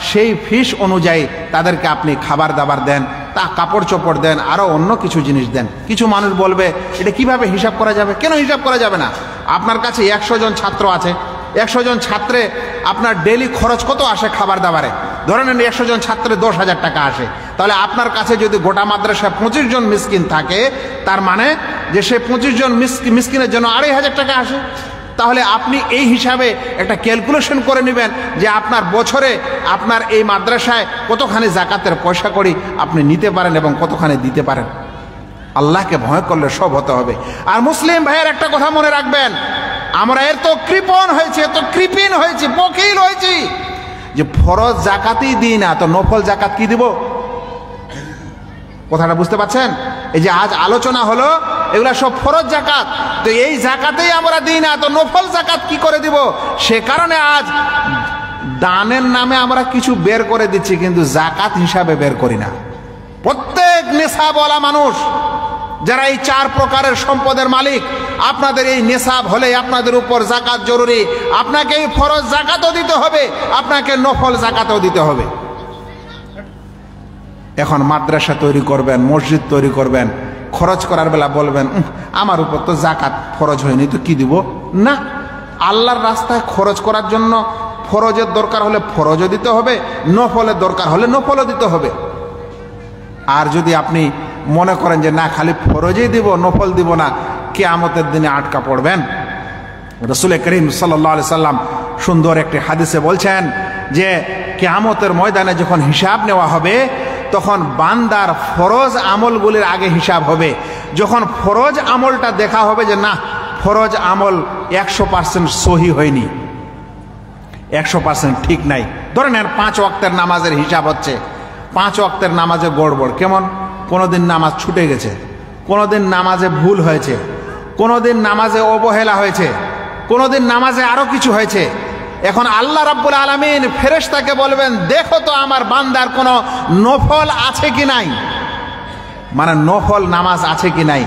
Speaker 1: সেই ফিস অনুযায়ী তাদেরকে আপনি খাবার দাবার দেন, তা কাপড় চোপড় দেন, আরও অন্য কিছু জিনিস দেন। কিছু মানুষ বলবে এটা কিভাবে হিসাব করা যাবে? কেন হিসাব করা যাবে না? আপনার কাছে 100 জন ছাত্র আছে, 100 জন ছাত্রে আপনার ডেইলি খরচ কত আসে খাবার দাবারে? ধরেন 100 জন ছাত্রে 10,000 টাকা আসে, তাহলে আপনার কাছে যদি গোটা মাদ্রাসায় 25 জন মিসকিন থাকে, তার মানে যে সে 25 জন মিসকিনের জন্য 2,500 টাকা আসে। তাহলে আপনি এই হিসাবে একটা ক্যালকুলেশন করে নেবেন যে আপনার বছরে আপনার এই মাদ্রাসায় কতখানি জাকাতের পয়সা করি আপনি নিতে পারেন এবং কতখানি দিতে পারেন। আল্লাহকে ভয় করলে সব হতে হবে। আর মুসলিম ভাইয়ের একটা কথা মনে রাখবেন, আমরা এত কৃপণ হয়েছি, এত কৃপণ হয়েছি, বকিল হয়েছি যে ফরজ জাকাতই দিই না, তো নফল জাকাত কি দিব? কথাটা বুঝতে পারছেন? এই যে আজ আলোচনা হলো এগুলা সব ফরজ জাকাত, তো এই জাকাতেই আমরা দিই না, তো নফল জাকাত কি করে দিব? সে কারণে আজ দানের নামে আমরা কিছু বের করে দিচ্ছি, কিন্তু জাকাত হিসাবে বের করি না। প্রত্যেক নেশাবওয়ালা মানুষ যারা এই 4 প্রকারের সম্পদের মালিক, আপনাদের এই নেশাব হলে আপনাদের উপর জাকাত জরুরি। আপনাকে এই ফরজ জাকাতও দিতে হবে, আপনাকে নফল জাকাতও দিতে হবে। এখন মাদ্রাসা তৈরি করবেন, মসজিদ তৈরি করবেন, খরচ করার বেলা বলবেন আমার উপর তো জাকাত ফরজ হয়নি, তো কি দিব? না, আল্লাহর রাস্তায় খরচ করার জন্য ফরজের দরকার হলে ফরজও দিতে হবে, নফলের দরকার হলে নফলও দিতে হবে। আর যদি আপনি মনে করেন যে না খালি ফরজই দিব নফল দিব না, কিয়ামতের দিনে আটকা পড়বেন। রাসূল করিম সাল্লাল্লাহু আলাইহি সাল্লাম সুন্দর একটি হাদিসে বলছেন যে কিয়ামতের ময়দানে যখন হিসাব নেওয়া হবে তখন বান্দার ফরজ আমলগুলির আগে হিসাব হবে। যখন ফরজ আমলটা দেখা হবে যে না ফরজ আমল 100% সহি হয়নি, 100% ঠিক নাই, ধরে নেন 5 ওয়াক্তের নামাজের হিসাব হচ্ছে, 5 ওয়াক্তের নামাজে গড়বড়, কেমন? কোনোদিন নামাজ ছুটে গেছে, কোনোদিন নামাজে ভুল হয়েছে, কোনোদিন নামাজে অবহেলা হয়েছে, কোনোদিন নামাজে আরো কিছু হয়েছে। এখন আল্লাহ রাব্বুল আলামিন ফেরেশতাকে বলবেন দেখো তো আমার বান্দার কোনো নফল আছে কি নাই, মানে নফল নামাজ আছে কি নাই।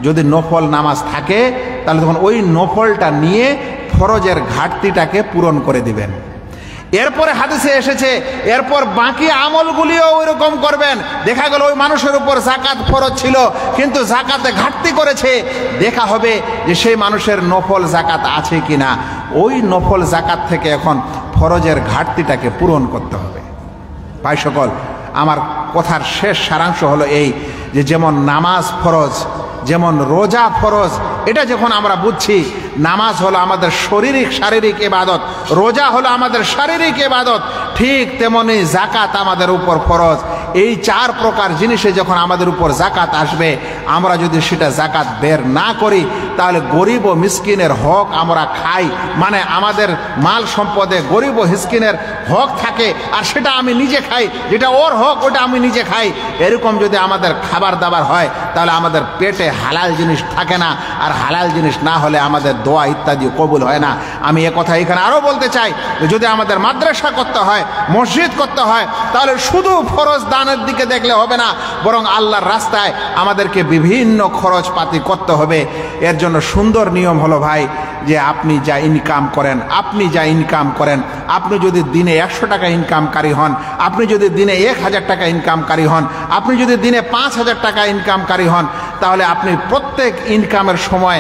Speaker 1: যদি নফল নামাজ থাকে তাহলে তখন ওই নফলটা নিয়ে ফরজের ঘাটতিটাকে পূরণ করে দিবেন। এরপরে হাদিসে এসেছে এরপর বাকি আমলগুলিও ওইরকম করবেন। দেখা গেল ওই মানুষের উপর জাকাত ফরজ ছিল কিন্তু জাকাতে ঘাটতি করেছে, দেখা হবে যে সেই মানুষের নফল জাকাত আছে কিনা। ওই নফল জাকাত থেকে এখন ফরজের ঘাটতিটাকে পূরণ করতে হবে। ভাই সকল, আমার কথার শেষ সারাংশ হলো এই যে যেমন নামাজ ফরজ, যেমন রোজা ফরজ, এটা যখন আমরা বুঝছি নামাজ হলো আমাদের শারীরিক ইবাদত, রোজা হলো আমাদের শারীরিক ইবাদত, ঠিক তেমনি জাকাত আমাদের উপর ফরজ। এই 4 প্রকার জিনিসে যখন আমাদের উপর জাকাত আসবে, আমরা যদি সেটা জাকাত বের না করি তাহলে গরিব ও মিসকিনের হক আমরা খাই, মানে আমাদের মাল সম্পদে গরিব ও মিসকিনের হক থাকে আর সেটা আমি নিজে খাই, যেটা ওর হক ওটা আমি নিজে খাই। এরকম যদি আমাদের খাবার দাবার হয় তাহলে আমাদের পেটে হালাল জিনিস থাকে না, আর হালাল জিনিস না হলে আমাদের দোয়া ইত্যাদি কবুল হয় না। আমি এ কথা এখানে আরও বলতে চাই, যদি আমাদের মাদ্রাসা করতে হয়, মসজিদ করতে হয়, তাহলে শুধু ফরজ দানের দিকে দেখলে হবে না, বরং আল্লাহর রাস্তায় আমাদেরকে বিভিন্ন খরচপাতি করতে হবে। এর জন্য সুন্দর নিয়ম হলো ভাই যে আপনি যা ইনকাম করেন, আপনি যদি দিনে 100 টাকা ইনকামকারী হন, আপনি যদি দিনে 1000 টাকা ইনকামকারী হন, আপনি যদি দিনে 5000 টাকা ইনকামকারী হন, তাহলে আপনি প্রত্যেক ইনকামের সময়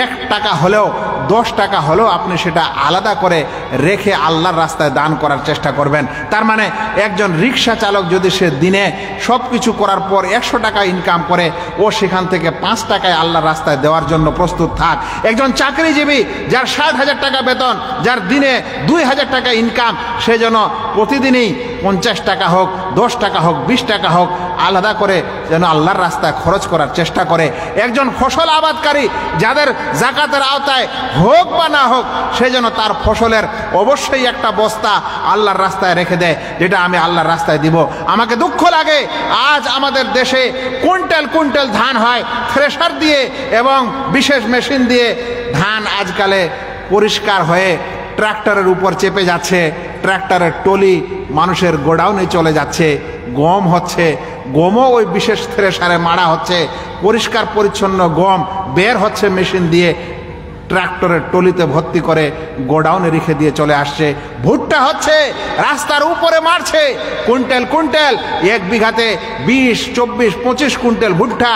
Speaker 1: 1 টাকা হলেও 10 টাকা হলেও আপনি সেটা আলাদা করে রেখে আল্লাহর রাস্তায় দান করার চেষ্টা করবেন। তার মানে একজন রিক্সা চালক যদি সে দিনে সব কিছু করার পর 100 টাকা ইনকাম করে, ও সেখান থেকে 5 টাকায় আল্লাহর রাস্তায় দেওয়ার জন্য প্রস্তুত থাক। একজন চাকরিজীবী যার 60,000 টাকা বেতন, যার দিনে 2000 টাকা ইনকাম, সে যেন প্রতিদিনই 50 টাকা হোক, 10 টাকা হোক, 20 টাকা হোক আলাদা করে যেন আল্লাহর রাস্তায় খরচ করার চেষ্টা করে। একজন ফসল আবাদকারী যাদের জাকাতের আওতায় হোক বা না হোক, সে যেন তার ফসলের অবশ্যই একটা বস্তা আল্লাহর রাস্তায় রেখে দেয়, যেটা আমি আল্লাহর রাস্তায় দিব। আমাকে দুঃখ লাগে আজ আমাদের দেশে কুইন্টাল কুইন্টাল ধান হয় থ্রেশার দিয়ে এবং বিশেষ মেশিন দিয়ে ধান আজকালে পরিষ্কার হয়ে ট্রাক্টরের উপর চেপে যাচ্ছে, ট্রাক্টরের টলি মানুষের গোডাউনে চলে যাচ্ছে, গম হচ্ছে, গমও ওই বিশেষ থ্রেশারে মারা হচ্ছে, পরিষ্কার পরিচ্ছন্ন গম বের হচ্ছে মেশিন দিয়ে, ট্রাক্টরের টলিতে ভর্তি করে গোডাউনে রেখে দিয়ে চলে আসছে। ভুট্টা হচ্ছে, রাস্তার উপরে মারছে, কুইন্টাল কুইন্টাল, এক বিঘাতে 20, 24, 25 কুইন্টাল ভুট্টা।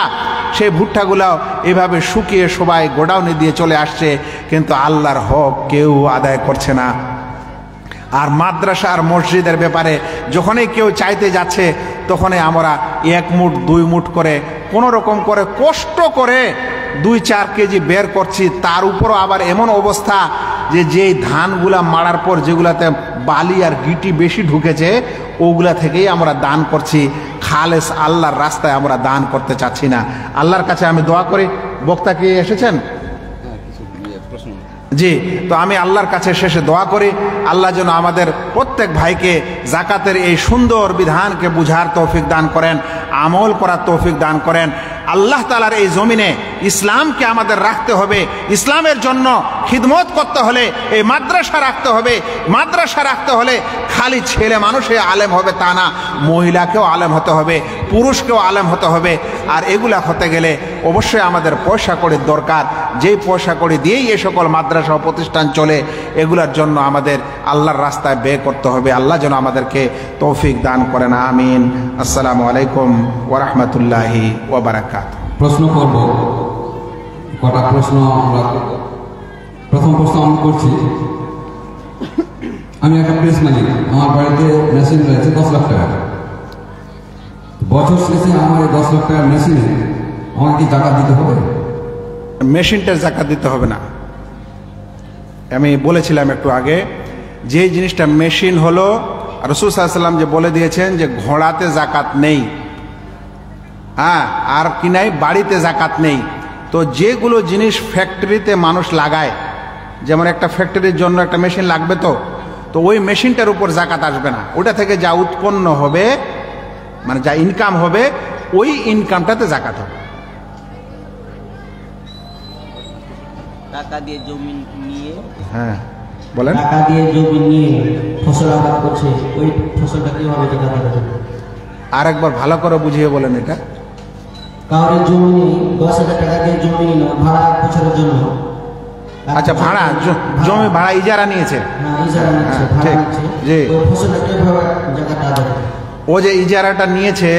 Speaker 1: সেই ভুট্টাগুলো এভাবে শুকিয়ে সবাই গোডাউনে দিয়ে চলে আসছে, কিন্তু আল্লাহর হক কেউ আদায় করছে না। আর মাদ্রাসা আর মসজিদের ব্যাপারে যখনই কেউ চাইতে যাচ্ছে, তখনই আমরা 1 মুঠ 2 মুঠ করে কোনো রকম করে কষ্ট করে 2-4 কেজি বের করছি। তার উপরও আবার এমন অবস্থা যে যেই ধানগুলা মারার পর যেগুলাতে বালি আর গিটি বেশি ঢুকেছে, ওগুলা থেকেই আমরা দান করছি। খালেস আল্লাহর রাস্তায় আমরা দান করতে চাচ্ছি না। আল্লাহর কাছে আমি দোয়া করি। বক্তা কি এসেছেন? জি, তো আমি আল্লাহর কাছে শেষে দোয়া করি, আল্লাহ যেন আমাদের প্রত্যেক ভাইকে জাকাতের এই সুন্দর বিধানকে বুঝার তৌফিক দান করেন, আমল করার তৌফিক দান করেন। আল্লাহ তাআলার এই জমিনে ইসলামকে আমাদের রাখতে হবে। ইসলামের জন্য খিদমত করতে হলে এই মাদ্রাসা রাখতে হবে। মাদ্রাসা রাখতে হলে খালি ছেলে মানুষে আলেম হবে তা না, মহিলাকেও আলেম হতে হবে, পুরুষকেও আলেম হতে হবে। আর এগুলা হতে গেলে অবশ্যই আমাদের পয়সা কড়ির দরকার। যেই পয়সা কড়ি দিয়েই এই সকল মাদ্রাসা ও প্রতিষ্ঠান চলে, এগুলার জন্য আমাদের আল্লাহর রাস্তায় ব্যয় করতে হবে। আল্লাহ যেন আমাদেরকে তৌফিক দান করেন, আমিন। আসসালামু আলাইকুম ওয়া রাহমাতুল্লাহি ওয়া বারাকাতুহু।
Speaker 2: প্রশ্ন করব, কটা প্রশ্ন আমরা। প্রথম প্রশ্ন আমি করছি। আমি একটা প্রেস মালিক, আমার বাড়িতে মেশিন রয়েছে 10 লাখ টাকা। বছর শেষে আমার এই 10 লাখ টাকার মেশিনে আমাকে কি জাকাত দিতে হবে?
Speaker 1: মেশিনটার জাকাত দিতে হবে না। আমি বলেছিলাম একটু আগে, যে জিনিসটা মেশিন হলো, রাসূল সাল্লাল্লাহু আলাইহি ওয়াসাল্লাম যে বলে দিয়েছেন যে ঘোড়াতে জাকাত নেই, হ্যাঁ, আর কি নাই, বাড়িতে জাকাত নেই। তো যেগুলো জিনিস ফ্যাক্টরিতে মানুষ লাগায়, যেমন একটা ফ্যাক্টরির জন্য একটা মেশিন লাগবে, তো ওই মেশিনটার উপর জাকাত আসবে না। ওটা থেকে যা উৎপন্ন হবে, মানে যা ইনকাম হবে, ওই ইনকামটাতে জাকাত হবে।
Speaker 3: টাকা দিয়ে জমি নিয়ে,
Speaker 1: হ্যাঁ বলেন।
Speaker 3: টাকা দিয়ে জমি নিয়ে ফসল আবাদ করছে, ওই ফসলটা কিভাবে জাকাত দেবে?
Speaker 1: আরেকবার ভালো করে বুঝিয়ে বলেন এটা।
Speaker 3: কারোর জমি 10,000 টাকা দিয়ে জমি নিল ভাড়া বছরের জন্য।
Speaker 1: আচ্ছা, ভাড়া, জমি ভাড়া ইজারা নিয়েছে।
Speaker 3: হ্যাঁ, ইজারা নিচ্ছে, ভাড়া
Speaker 1: ঠিক,
Speaker 3: নিচ্ছে।
Speaker 1: জি।
Speaker 3: ওই ফসলটা কিভাবে জাকাত আদায় করবে?
Speaker 1: ও যে ইজারাটা নিয়েছে,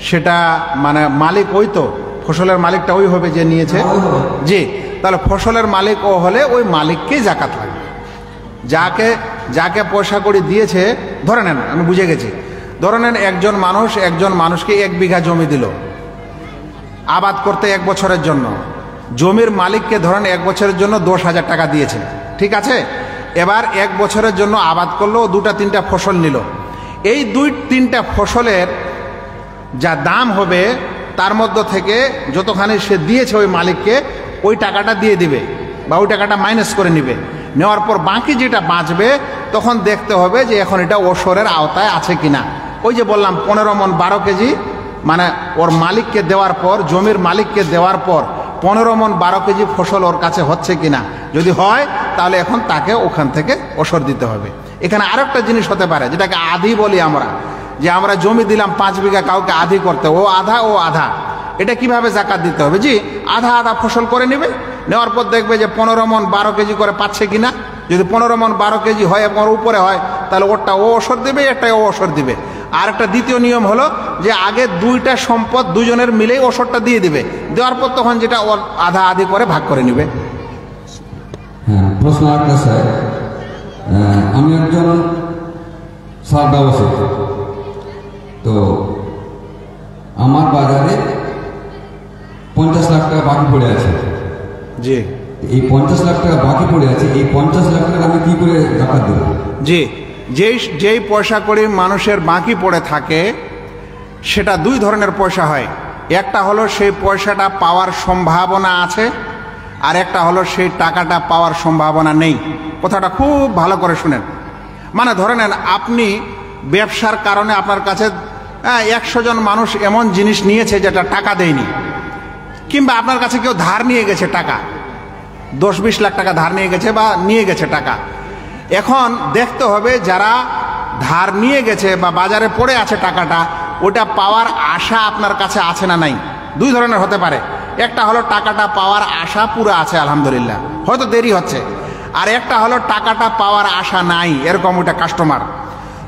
Speaker 1: সেটা মানে মালিক ওই, তো ফসলের মালিকটা ওই হবে যে নিয়েছে।
Speaker 3: ওই হবে।
Speaker 1: জি, তাহলে ফসলের মালিক ও হলে ওই মালিককেই জাকাত লাগবে। যাকে পয়সা করে দিয়েছে, ধরে নেন, আমি বুঝে গেছি, ধরে নেন একজন মানুষকে 1 বিঘা জমি দিল আবাদ করতে 1 বছরের জন্য। জমির মালিককে ধরেন 1 বছরের জন্য 10,000 টাকা দিয়েছে, ঠিক আছে। এবার 1 বছরের জন্য আবাদ করলো, 2-3টা ফসল নিল। এই 2-3টা ফসলের যা দাম হবে, তার মধ্য থেকে যতখানি সে দিয়েছে ওই মালিককে, ওই টাকাটা দিয়ে দিবে বা ওই টাকাটা মাইনাস করে নিবে। নেওয়ার পর বাকি যেটা বাঁচবে, তখন দেখতে হবে যে এখন এটা ওসরের আওতায় আছে কিনা। ওই যে বললাম 15 মণ 12 কেজি, মানে ওর মালিককে দেওয়ার পর, জমির মালিককে দেওয়ার পর 15 মণ 12 কেজি ফসল ওর কাছে হচ্ছে কিনা। যদি হয়, তাহলে এখন তাকে ওখান থেকে ওসর দিতে হবে। এখানে আরেকটা জিনিস হতে পারে, যেটাকে আধি বলি আমরা, যে আমরা জমি দিলাম 5 বিঘা কাউকে আধি করতে, ও আধা। এটা কিভাবে জাকাত দিতে হবে? জি, আধা ফসল করে নেবে, নেওয়ার পর দেখবে যে 15 মণ 12 কেজি করে পাচ্ছে কিনা। যদি 15 মণ 12 কেজি হয় এবং উপরে হয়, তাহলে ওরটা ও ওসর দেবে, একটাই ও ওসর দিবে। আর একটা দ্বিতীয় নিয়ম হলো যে আগে 2টা সম্পদ দুজনের মিলেই ওসরটা দিয়ে দিবে, দেওয়ার পর তখন যেটা ওর আধা আধি করে ভাগ করে নিবে।
Speaker 2: হ্যাঁ, প্রশ্ন একটা স্যার, আমি একজন সার ব্যবসায়ী। তো আমার বাজারে 50 লাখ টাকা বাকি পড়ে আছে।
Speaker 1: জি,
Speaker 2: এই 50 লাখ টাকা বাকি পড়ে আছে, এই 50 লাখ টাকা আমি কি করে জাকাত দেব?
Speaker 1: জি, যেই পয়সা করে মানুষের বাকি পড়ে থাকে, সেটা 2 ধরনের পয়সা হয়। একটা হলো সেই পয়সাটা পাওয়ার সম্ভাবনা আছে, আর একটা হলো সেই টাকাটা পাওয়ার সম্ভাবনা নেই। কথাটা খুব ভালো করে শুনেন। মানে ধরে নেন, আপনি ব্যবসার কারণে আপনার কাছে 100 জন মানুষ এমন জিনিস নিয়েছে যেটা টাকা দেয়নি, কিংবা আপনার কাছে কেউ ধার নিয়ে গেছে টাকা। 10-20 লাখ টাকা ধার নিয়ে গেছে বা নিয়ে গেছে টাকা। এখন দেখতে হবে যারা ধার নিয়ে গেছে বা বাজারে পড়ে আছে টাকাটা, ওটা পাওয়ার আশা আপনার কাছে আছে না নাই। দুই ধরনের হতে পারে, একটা হলো টাকাটা পাওয়ার আশা পুরো আছে আলহামদুলিল্লাহ, হয়তো দেরি হচ্ছে, আর একটা হলো টাকাটা পাওয়ার আশা নাই, এরকম ওটা কাস্টমার।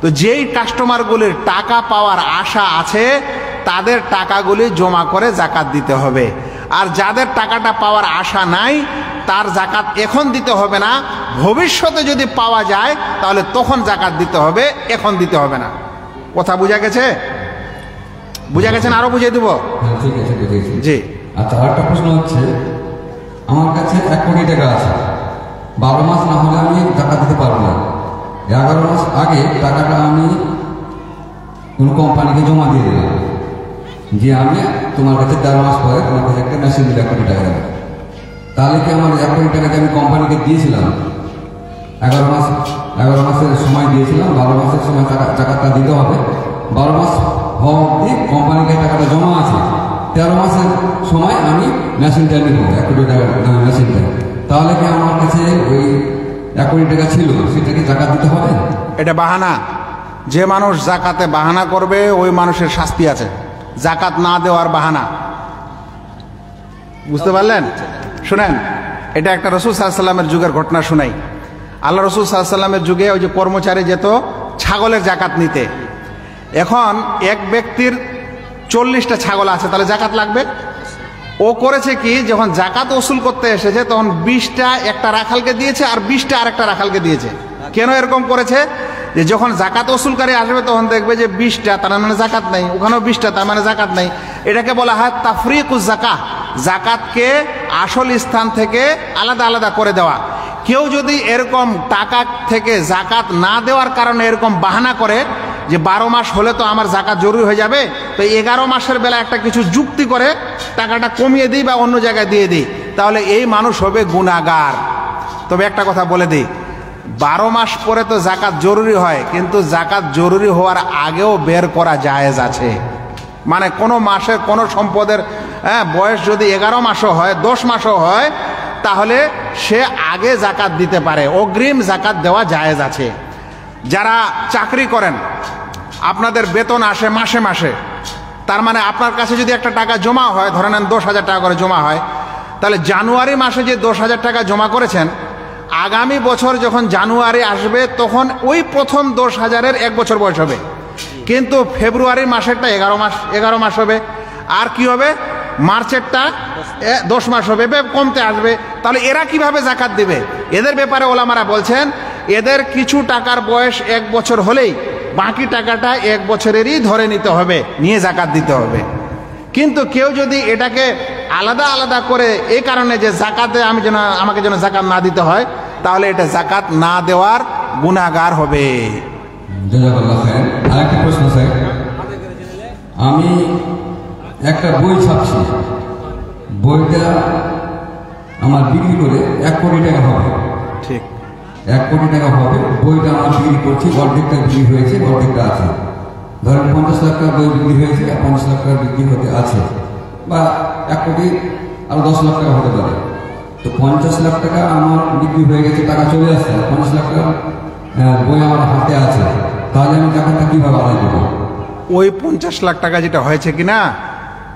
Speaker 1: তো যেই কাস্টমারগুলির টাকা পাওয়ার আশা আছে তাদের টাকাগুলি জমা করে জাকাত দিতে হবে, আর যাদের টাকাটা পাওয়ার আশা নাই তার জাকাত এখন দিতে হবে না, ভবিষ্যতে যদি পাওয়া যায় তাহলে তখন জাকাত দিতে হবে, এখন দিতে হবে না। কথা বুঝা গেছে? বুঝা গেছে না আরো বুঝিয়ে দিব?
Speaker 2: হ্যাঁ, ঠিক আছে, বুঝেছি।
Speaker 1: জি।
Speaker 2: আচ্ছা, আরেকটা প্রশ্ন হচ্ছে, আমার কাছে 1 কোটি টাকা আছে, 12 মাস না হলে আমি টাকা দিতে পারবো না। 11 মাস আগে টাকাটা আমি কোনো কোম্পানিকে জমা দিয়ে দিলাম যে আমি তোমার কাছে 13 মাস পরে তোমার কাছে একটা মেশিন দিলে 1 কোটি টাকা দেবো। তাহলে কি আমার 1 কোটি টাকা আমি কোম্পানিকে দিয়েছিলাম, 11 মাসের সময় দিয়েছিলাম, 12 মাসের সময় টাকাটা দিতে হবে, 12 মাস হওয়া অবধি কোম্পানিকে টাকাটা জমা আছে, 13 মাসের সময় আমি মেশিনটা নিব 1 কোটি টাকা মেশিনটা, তাহলে কি আমার কাছে ওই 1 কোটি টাকা ছিল সেটাকে জাকাত দিতে হবে?
Speaker 1: এটা বাহানা। যে মানুষ জাকাতে বাহানা করবে ওই মানুষের শাস্তি আছে, জাকাত না দেওয়ার বাহানা। বুঝতে পারলেন? শুনেন, এটা একটা রসুল সাল্লাল্লাহু আলাইহি ওয়াসাল্লামের যুগের ঘটনা শুনাই। আল্লাহ রসুল সাল্লাল্লাহু আলাইহি ওয়াসাল্লামের যুগে ওই যে কর্মচারী যেত ছাগলের জাকাত নিতে। এখন এক ব্যক্তির 40টা ছাগল আছে, তাহলে জাকাত লাগবে। ও করেছে কি, যখন জাকাত ওসুল করতে এসেছে তখন 20টা একটা রাখালকে দিয়েছে আর 20টা আরেকটা রাখালকে দিয়েছে। কেন এরকম করেছে? যে যখন জাকাত ওসুলকারী আসবে তখন দেখবে যে 20টা, তার মানে জাকাত নেই, ওখানেও 20টা, তার মানে জাকাত নেই। এটাকে বলা হয় তাফরিকুজ জাকাত, জাকাতকে আসল স্থান থেকে আলাদা আলাদা করে দেওয়া। কেউ যদি এরকম টাকা থেকে জাকাত না দেওয়ার কারণে এরকম বাহানা করে যে 12 মাস হলে তো আমার জাকাত জরুরি হয়ে যাবে, তো 11 মাসের বেলা একটা কিছু যুক্তি করে টাকাটা কমিয়ে দিই বা অন্য জায়গায় দিয়ে দিই, তাহলে এই মানুষ হবে গুনাহগার। তবে একটা কথা বলে দিই, 12 মাস পরে তো জাকাত জরুরি হয়, কিন্তু জাকাত জরুরি হওয়ার আগেও বের করা জায়েজ আছে। মানে কোনো মাসের কোনো সম্পদের বয়স যদি 11 মাসও হয়, 10 মাসও হয়, তাহলে সে আগে জাকাত দিতে পারে, অগ্রিম জাকাত দেওয়া জায়েজ আছে। যারা চাকরি করেন, আপনাদের বেতন আসে মাসে মাসে, তার মানে আপনার কাছে যদি একটা টাকা জমা হয়, ধরে নেন 10,000 টাকা করে জমা হয়, তাহলে জানুয়ারি মাসে যে 10,000 টাকা জমা করেছেন, আগামী বছর যখন জানুয়ারি আসবে তখন ওই প্রথম 10,000-এর 1 বছর বয়স হবে, কিন্তু ফেব্রুয়ারি মাসেরটা 11 মাস হবে, আর কি হবে মার্চেরটা 10 মাস হবে, কমতে আসবে। তাহলে এরা কিভাবে জাকাত দিবে? এদের ব্যাপারে ওলামারা বলছেন, এদের কিছু টাকার বয়স 1 বছর হলেই বাকি টাকাটা 1 বছরেরই ধরে নিতে হবে, নিয়ে জাকাত দিতে হবে। কিন্তু কেউ যদি এটাকে আলাদা আলাদা করে এই কারণে যে জাকাতে আমাকে যেন জাকাত না দিতে হয়, তাহলে এটা জাকাত না দেওয়ার গুনাহগার হবে।
Speaker 2: জাযাকাল্লাহ খায়ের। আরেকটা প্রশ্ন স্যার, আমি একটা বই ছাপছি, বইটা আমার বিক্রি করে 1 কোটি টাকা হবে।
Speaker 1: ঠিক,
Speaker 2: 1 কোটি টাকা হবে, বইটা আমার বিক্রি করছি, অর্ধেকটা বিক্রি হয়েছে, অর্ধেকটা আছে। ধরেন 50 লাখ টাকা বই বিক্রি হয়েছে, 50 লাখ টাকা বিক্রি হতে আছে, বা 1 কোটি আর 10 লাখ টাকা হতে পারে। তো 50 লাখ টাকা আমার বিক্রি হয়ে গেছে, টাকা চলে আসছে, 50 লাখ টাকা বই আমার হাতে আছে, তাহলে আমি টাকাটা কিভাবে আদায় করবো?
Speaker 1: ওই 50 লাখ টাকা যেটা হয়েছে কিনা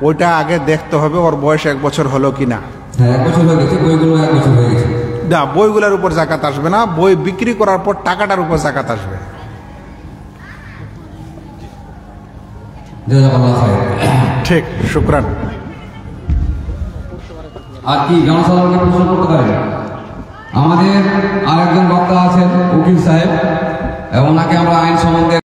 Speaker 1: ওইটা আগে দেখতে হবে, ওর বয়স 1 বছর হলো কিনা।
Speaker 2: হ্যাঁ, 1 বছর হয়ে গেছে, বইগুলো 1 বছর হয়ে গেছে।
Speaker 1: না, বইগুলোর উপর জাকাত আসবে না, বই বিক্রি করার পর টাকাটার উপর জাকাত আসবে।
Speaker 2: জাযাকাল্লাহ খায়ের।
Speaker 1: ঠিক, শুকরান।
Speaker 2: আর কি জনসাধারণকে প্রশ্ন করতে পারেন? আমাদের আরেকজন বক্তা আছেন উকিল সাহেব, এবং ওনাকে আমরা আইন সম্বন্ধে